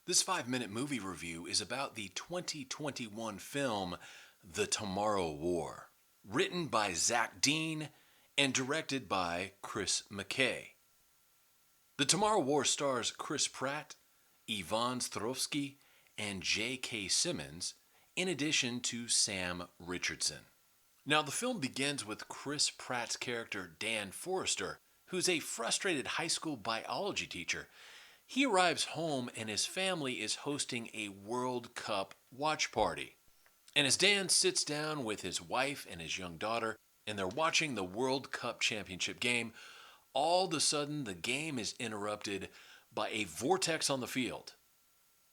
This 5-minute movie review is about the 2021 film The Tomorrow War, written by Zach Dean and directed by Chris McKay. The Tomorrow War stars Chris Pratt, Yvonne Strahovski, and J.K. Simmons, in addition to Sam Richardson. Now, the film begins with Chris Pratt's character Dan Forrester, who's a frustrated high school biology teacher. He arrives home and his family is hosting a World Cup watch party. And as Dan sits down with his wife and his young daughter, and they're watching the World Cup championship game, all of a sudden the game is interrupted by a vortex on the field.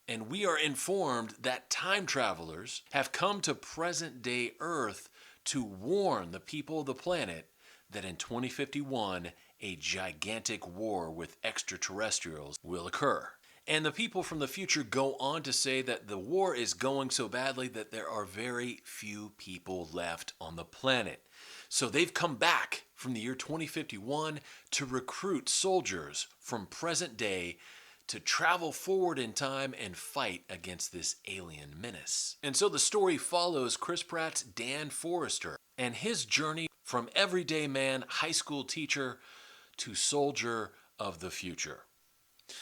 And we are informed that time travelers have come to present-day Earth to warn the people of the planet that in 2051, a gigantic war with extraterrestrials will occur. And the people from the future go on to say that the war is going so badly that there are very few people left on the planet. So they've come back from the year 2051 to recruit soldiers from present day to travel forward in time and fight against this alien menace. And so the story follows Chris Pratt's Dan Forrester and his journey from everyday man, high school teacher, to soldier of the future.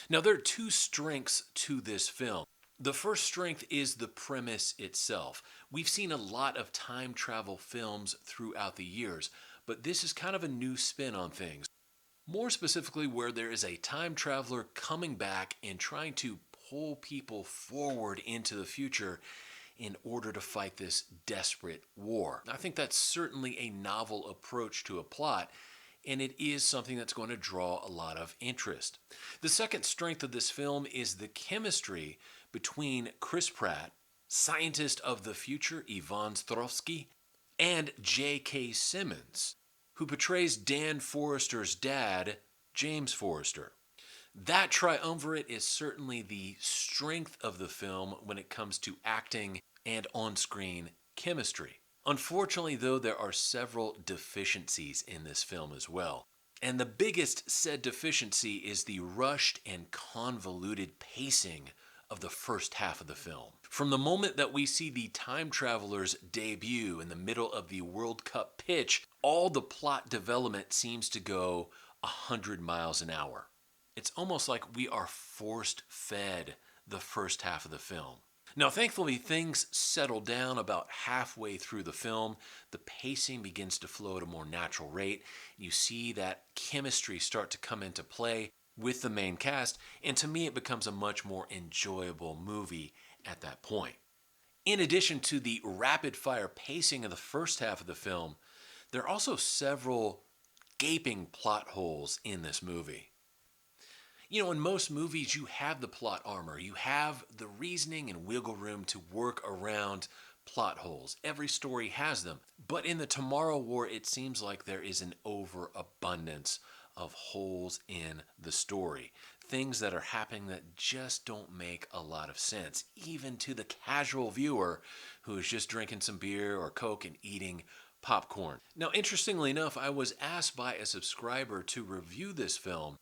Now, there are two strengths to this film. The first strength is the premise itself. We've seen a lot of time travel films throughout the years, but this is kind of a new spin on things. More specifically, where there is a time traveler coming back and trying to pull people forward into the future in order to fight this desperate war. I think that's certainly a novel approach to a plot, and it is something that's going to draw a lot of interest. The second strength of this film is the chemistry between Chris Pratt, scientist of the future Yvonne Strahovski, and J.K. Simmons, who portrays Dan Forrester's dad, James Forrester. That triumvirate is certainly the strength of the film when it comes to acting and on-screen chemistry. Unfortunately, though, there are several deficiencies in this film as well. And the biggest said deficiency is the rushed and convoluted pacing of the first half of the film. From the moment that we see the time travelers debut in the middle of the World Cup pitch, all the plot development seems to go 100 miles an hour. It's almost like we are force-fed the first half of the film. Now, thankfully, things settle down about halfway through the film. The pacing begins to flow at a more natural rate. You see that chemistry start to come into play with the main cast, and to me, it becomes a much more enjoyable movie at that point. In addition to the rapid-fire pacing of the first half of the film, there are also several gaping plot holes in this movie. You know, in most movies, you have the plot armor. You have the reasoning and wiggle room to work around plot holes. Every story has them. But in the Tomorrow War, it seems like there is an overabundance of holes in the story. Things that are happening that just don't make a lot of sense, even to the casual viewer who is just drinking some beer or Coke and eating popcorn. Now, interestingly enough, I was asked by a subscriber to review this film,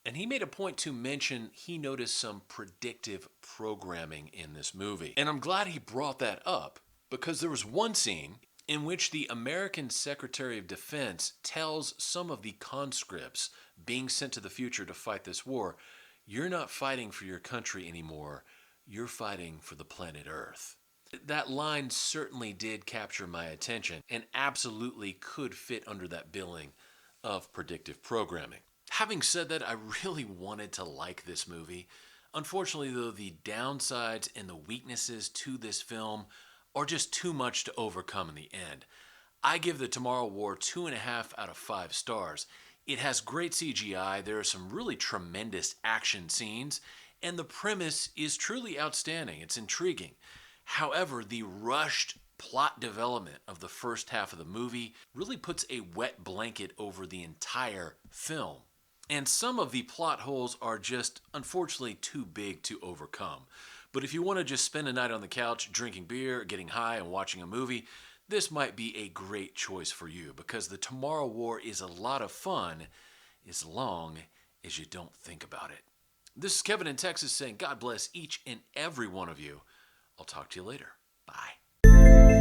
and he made a point to mention he noticed some predictive programming in this movie. And I'm glad he brought that up, because there was one scene in which the American Secretary of Defense tells some of the conscripts being sent to the future to fight this war, "You're not fighting for your country anymore, you're fighting for the planet Earth." That line certainly did capture my attention and absolutely could fit under that billing of predictive programming. Having said that, I really wanted to like this movie. Unfortunately, though, the downsides and the weaknesses to this film are just too much to overcome in the end. I give The Tomorrow War 2.5 out of 5 stars. It has great CGI, there are some really tremendous action scenes, and the premise is truly outstanding. It's intriguing. However, the rushed plot development of the first half of the movie really puts a wet blanket over the entire film. And some of the plot holes are just, unfortunately, too big to overcome. But if you want to just spend a night on the couch drinking beer, getting high, and watching a movie, this might be a great choice for you, because The Tomorrow War is a lot of fun as long as you don't think about it. This is Kevin in Texas saying God bless each and every one of you. I'll talk to you later. Bye.